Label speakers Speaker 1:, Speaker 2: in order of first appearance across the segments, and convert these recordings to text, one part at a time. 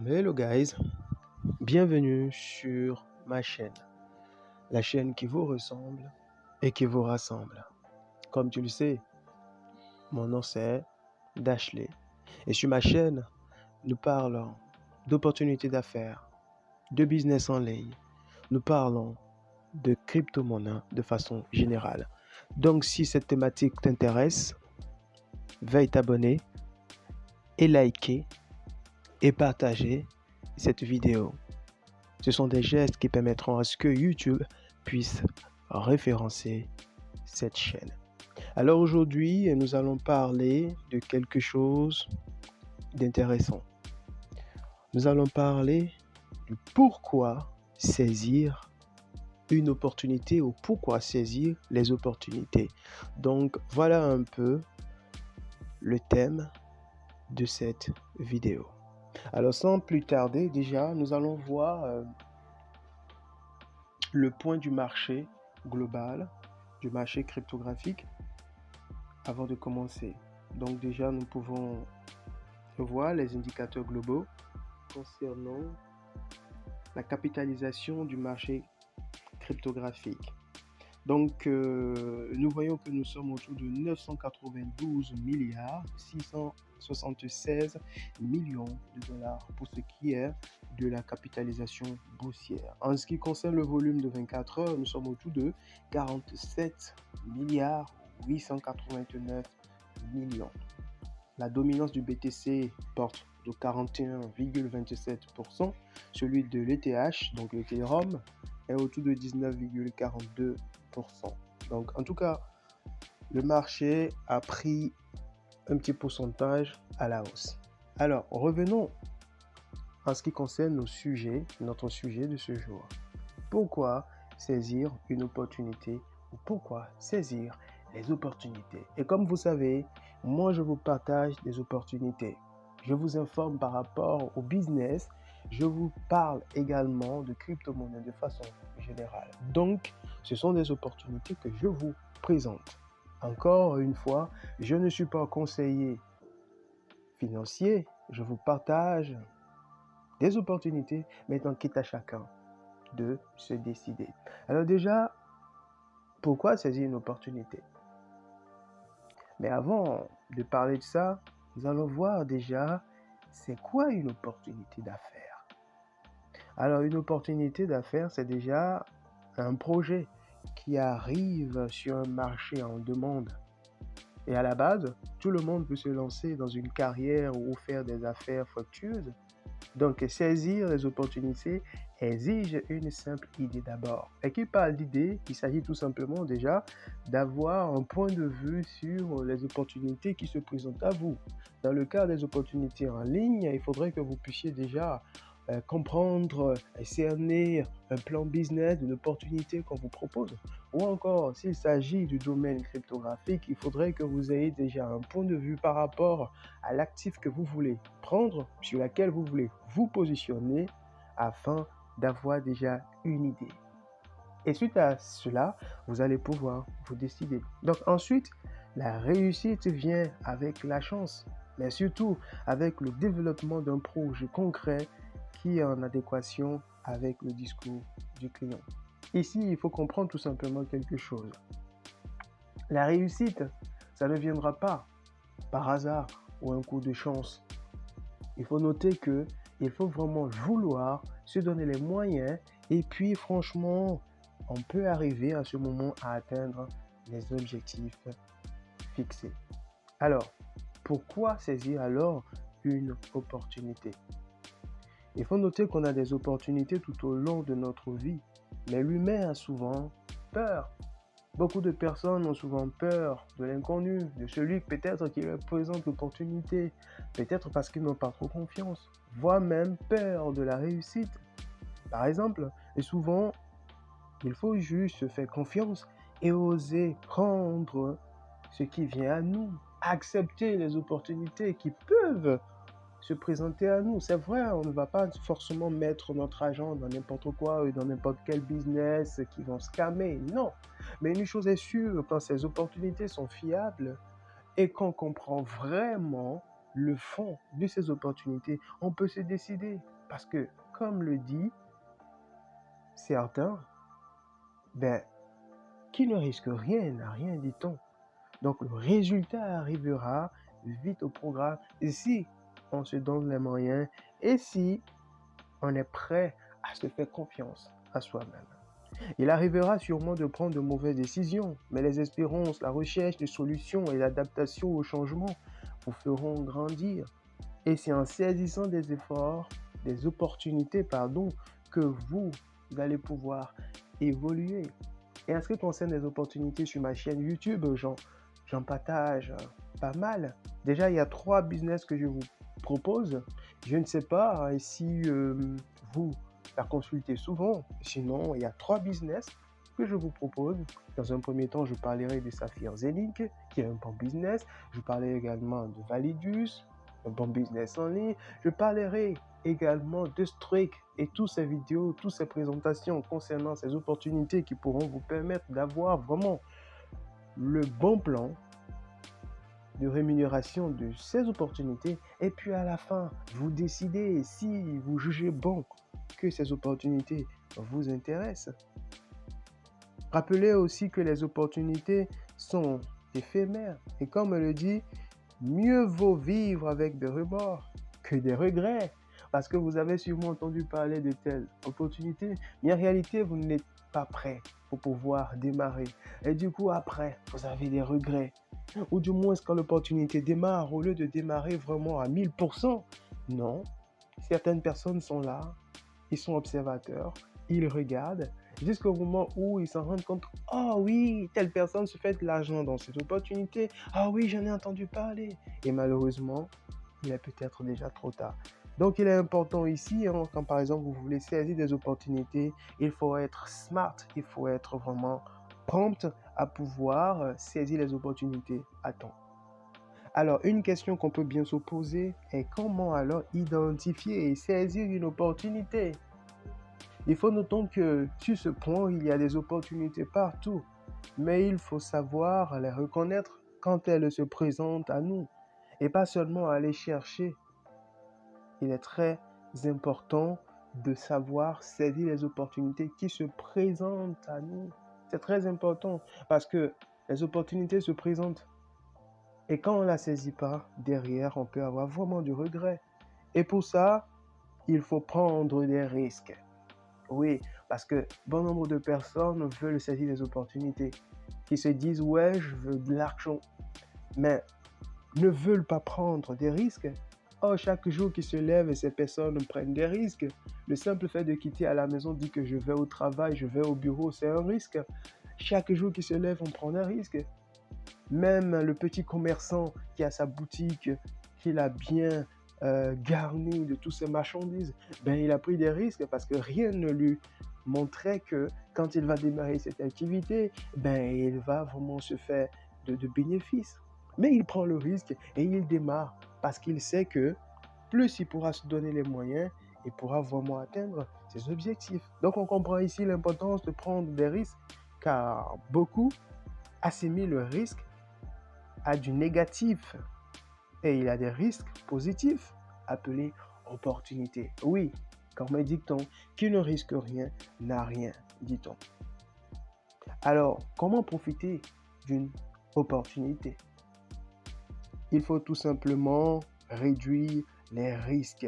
Speaker 1: Hello guys, bienvenue sur ma chaîne, la chaîne qui vous ressemble et qui vous rassemble. Comme tu le sais, mon nom c'est Dashley et sur ma chaîne, nous parlons d'opportunités d'affaires, de business en ligne, nous parlons de crypto-monnaie de façon générale. Donc si cette thématique t'intéresse, veuille t'abonner et liker et partager cette vidéo. Ce sont des gestes qui permettront à ce que YouTube puisse référencer cette chaîne. Alors aujourd'hui, nous allons parler de quelque chose d'intéressant. Nous allons parler du pourquoi saisir une opportunité ou pourquoi saisir les opportunités. Donc voilà un peu le thème de cette vidéo. Alors sans plus tarder, déjà, nous allons voir le point du marché global, du marché cryptographique, avant de commencer. Donc déjà, nous pouvons voir les indicateurs globaux concernant la capitalisation du marché cryptographique. Donc, nous voyons que nous sommes autour de 992 milliards 676 millions de dollars pour ce qui est de la capitalisation boursière. En ce qui concerne le volume de 24 heures, nous sommes autour de 47 milliards 889 millions. La dominance du BTC porte de 41,27%, celui de l'ETH, donc l'Ethereum, est autour de 19,42%. Donc en tout cas, le marché a pris un petit pourcentage à la hausse. Alors revenons en ce qui concerne notre sujet de ce jour. Pourquoi saisir une opportunité ou pourquoi saisir les opportunités? Et comme vous savez, moi je vous partage des opportunités. Je vous informe par rapport au business. Je vous parle également de crypto-monnaie de façon générale. Donc, ce sont des opportunités que je vous présente. Encore une fois, je ne suis pas conseiller financier. Je vous partage des opportunités, maintenant quitte à chacun de se décider. Alors déjà, pourquoi saisir une opportunité? Mais avant de parler de ça, nous allons voir déjà c'est quoi une opportunité d'affaires. Alors une opportunité d'affaires, c'est déjà un projet qui arrive sur un marché en demande. Et à la base, tout le monde peut se lancer dans une carrière ou faire des affaires fructueuses. Donc, saisir les opportunités exige une simple idée d'abord. Et qui parle d'idée, il s'agit tout simplement déjà d'avoir un point de vue sur les opportunités qui se présentent à vous. Dans le cas des opportunités en ligne, il faudrait que vous puissiez déjà comprendre et cerner un plan business d'une opportunité qu'on vous propose. Ou encore, s'il s'agit du domaine cryptographique, il faudrait que vous ayez déjà un point de vue par rapport à l'actif que vous voulez prendre, sur laquelle vous voulez vous positionner afin d'avoir déjà une idée. Et suite à cela, vous allez pouvoir vous décider. Donc ensuite, la réussite vient avec la chance, mais surtout avec le développement d'un projet concret qui est en adéquation avec le discours du client. Ici, il faut comprendre tout simplement quelque chose. La réussite, ça ne viendra pas par hasard ou un coup de chance. Il faut noter que il faut vraiment vouloir se donner les moyens et puis franchement, on peut arriver à ce moment à atteindre les objectifs fixés. Alors, pourquoi saisir alors une opportunité? Il faut noter qu'on a des opportunités tout au long de notre vie, mais l'humain a souvent peur. Beaucoup de personnes ont souvent peur de l'inconnu, de celui peut-être qui leur présente l'opportunité, peut-être parce qu'ils n'ont pas trop confiance, voire même peur de la réussite. Par exemple, et souvent, il faut juste se faire confiance et oser prendre ce qui vient à nous, accepter les opportunités qui peuvent se présenter à nous. C'est vrai, on ne va pas forcément mettre notre argent dans n'importe quoi ou dans n'importe quel business qui vont scammer, non. Mais une chose est sûre, quand ces opportunités sont fiables et qu'on comprend vraiment le fond de ces opportunités, on peut se décider. Parce que, comme le dit certains, ben, qui ne risque rien n'a rien, dit-on. Donc, le résultat arrivera vite au programme et si on se donne les moyens et si on est prêt à se faire confiance à soi-même. Il arrivera sûrement de prendre de mauvaises décisions, mais les espérances, la recherche de solutions et l'adaptation au changement vous feront grandir. Et c'est en saisissant des efforts, des opportunités, que vous allez pouvoir évoluer. Et en ce qui concerne les opportunités sur ma chaîne YouTube, j'en partage pas mal. Déjà, il y a 3 business que je vous propose. Je ne sais pas si vous la consultez souvent. Sinon, il y a 3 business que je vous propose. Dans un premier temps, je parlerai de Saphir Zenink, qui est un bon business. Je parlerai également de Validus, un bon business en ligne. Je parlerai également de Streak et toutes ces vidéos, toutes ces présentations concernant ces opportunités qui pourront vous permettre d'avoir vraiment le bon plan de rémunération de ces opportunités. Et puis à la fin, vous décidez si vous jugez bon que ces opportunités vous intéressent. Rappelez aussi que les opportunités sont éphémères. Et comme on le dit, mieux vaut vivre avec des remords que des regrets. Parce que vous avez sûrement entendu parler de telles opportunités, mais en réalité, vous n'êtes pas prêt pour pouvoir démarrer. Et du coup, après, vous avez des regrets. Ou du moins, quand l'opportunité démarre, au lieu de démarrer vraiment à 1000%, non. Certaines personnes sont là, ils sont observateurs, ils regardent, jusqu'au moment où ils s'en rendent compte, oh oui, telle personne se fait de l'argent dans cette opportunité, ah oui, j'en ai entendu parler. Et malheureusement, il est peut-être déjà trop tard. Donc, il est important ici, quand par exemple vous voulez saisir des opportunités, il faut être smart, il faut être vraiment prompt à pouvoir saisir les opportunités à temps. Alors, une question qu'on peut bien se poser est comment alors identifier et saisir une opportunité? Il faut noter que sur ce point, il y a des opportunités partout, mais il faut savoir les reconnaître quand elles se présentent à nous et pas seulement aller chercher. Il est très important de savoir saisir les opportunités qui se présentent à nous. C'est très important parce que les opportunités se présentent et quand on ne la saisit pas, derrière, on peut avoir vraiment du regret. Et pour ça, il faut prendre des risques. Oui, parce que bon nombre de personnes veulent saisir des opportunités, qui se disent « ouais, je veux de l'argent », mais ne veulent pas prendre des risques. Or, chaque jour qui se lève, ces personnes prennent des risques. Le simple fait de quitter à la maison dit que je vais au travail, je vais au bureau, c'est un risque. Chaque jour qui se lève, on prend des risques. Même le petit commerçant qui a sa boutique, qu'il a bien garni de toutes ses marchandises, ben, il a pris des risques parce que rien ne lui montrait que quand il va démarrer cette activité, ben, il va vraiment se faire de bénéfices. Mais il prend le risque et il démarre parce qu'il sait que plus il pourra se donner les moyens, il pourra vraiment atteindre ses objectifs. Donc on comprend ici l'importance de prendre des risques car beaucoup assimilent le risque à du négatif et il y a des risques positifs appelés opportunités. Oui, comme dit-on, qui ne risque rien n'a rien, dit-on. Alors, comment profiter d'une opportunité? Il faut tout simplement réduire les risques.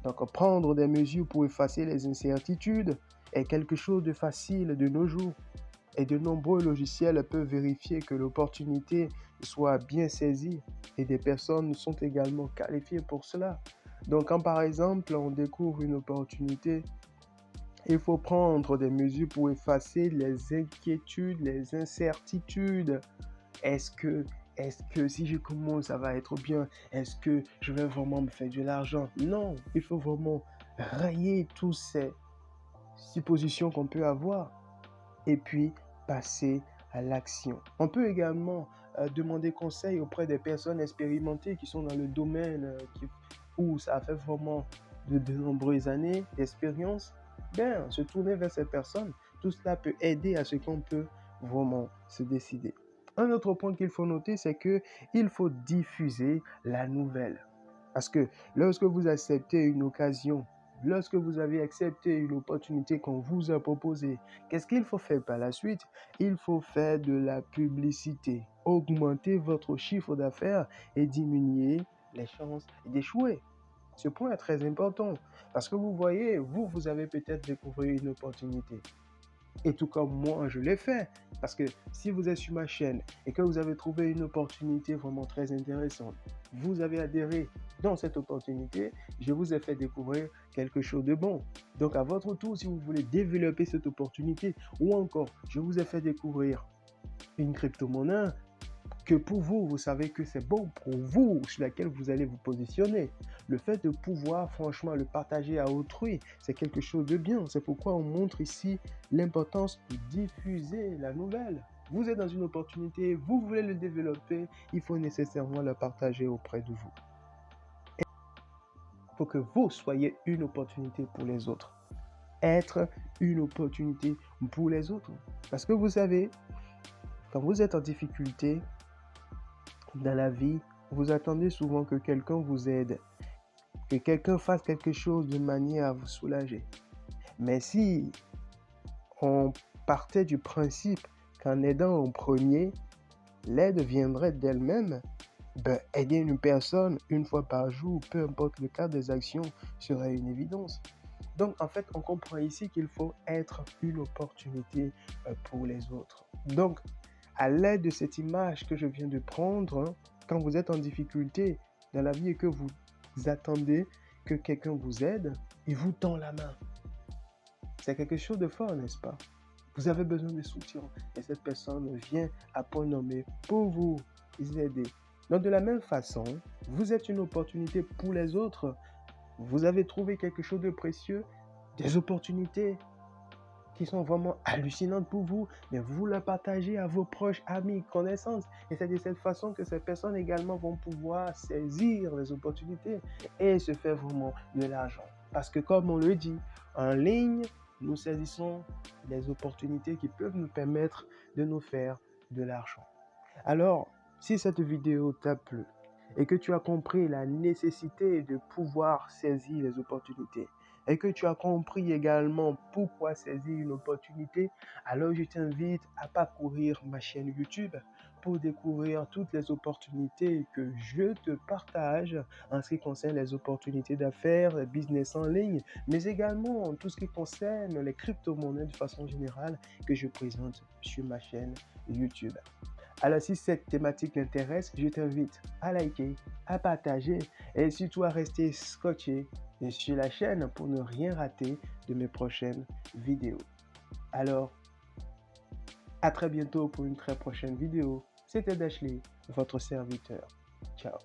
Speaker 1: Donc, prendre des mesures pour effacer les incertitudes est quelque chose de facile de nos jours. Et de nombreux logiciels peuvent vérifier que l'opportunité soit bien saisie et des personnes sont également qualifiées pour cela. Donc, quand par exemple on découvre une opportunité, il faut prendre des mesures pour effacer les inquiétudes, les incertitudes. Est-ce que si je commence, ça va être bien? Est-ce que je vais vraiment me faire de l'argent? Non, il faut vraiment rayer toutes ces suppositions qu'on peut avoir et puis passer à l'action. On peut également demander conseil auprès des personnes expérimentées qui sont dans le domaine où ça fait vraiment de nombreuses années d'expérience. Bien, se tourner vers ces personnes, tout cela peut aider à ce qu'on peut vraiment se décider. Un autre point qu'il faut noter, c'est qu'il faut diffuser la nouvelle. Parce que lorsque vous acceptez une occasion, lorsque vous avez accepté une opportunité qu'on vous a proposée, qu'est-ce qu'il faut faire par la suite? Il faut faire de la publicité, augmenter votre chiffre d'affaires et diminuer les chances d'échouer. Ce point est très important parce que vous voyez, vous avez peut-être découvert une opportunité. Et tout comme moi, je l'ai fait. Parce que si vous êtes sur ma chaîne et que vous avez trouvé une opportunité vraiment très intéressante, vous avez adhéré dans cette opportunité, je vous ai fait découvrir quelque chose de bon. Donc à votre tour, si vous voulez développer cette opportunité, ou encore, je vous ai fait découvrir une crypto-monnaie, que pour vous, vous savez que c'est bon pour vous, sur laquelle vous allez vous positionner. Le fait de pouvoir franchement le partager à autrui, c'est quelque chose de bien. C'est pourquoi on montre ici l'importance de diffuser la nouvelle. Vous êtes dans une opportunité, vous voulez le développer, il faut nécessairement le partager auprès de vous. Il faut que vous soyez une opportunité pour les autres. Être une opportunité pour les autres. Parce que vous savez, quand vous êtes en difficulté, dans la vie, vous attendez souvent que quelqu'un vous aide, que quelqu'un fasse quelque chose de manière à vous soulager. Mais si on partait du principe qu'en aidant en premier, l'aide viendrait d'elle-même, aider une personne une fois par jour, peu importe le cas des actions, serait une évidence. Donc, en fait, on comprend ici qu'il faut être une opportunité pour les autres. Donc, à l'aide de cette image que je viens de prendre, quand vous êtes en difficulté dans la vie et que vous attendez que quelqu'un vous aide, il vous tend la main. C'est quelque chose de fort, n'est-ce pas? Vous avez besoin de soutien et cette personne vient à point nommé pour vous aider. Donc, de la même façon, vous êtes une opportunité pour les autres. Vous avez trouvé quelque chose de précieux, des opportunités qui sont vraiment hallucinantes pour vous, mais vous la partagez à vos proches, amis, connaissances. Et c'est de cette façon que ces personnes également vont pouvoir saisir les opportunités et se faire vraiment de l'argent. Parce que comme on le dit, en ligne, nous saisissons les opportunités qui peuvent nous permettre de nous faire de l'argent. Alors, si cette vidéo t'a plu et que tu as compris la nécessité de pouvoir saisir les opportunités et que tu as compris également pourquoi saisir une opportunité, alors je t'invite à parcourir ma chaîne YouTube pour découvrir toutes les opportunités que je te partage en ce qui concerne les opportunités d'affaires, le business en ligne, mais également tout ce qui concerne les crypto-monnaies de façon générale que je présente sur ma chaîne YouTube. Alors si cette thématique t'intéresse, je t'invite à liker, à partager et surtout à rester scotché sur la chaîne pour ne rien rater de mes prochaines vidéos. Alors, à très bientôt pour une très prochaine vidéo. C'était Dashley, votre serviteur. Ciao.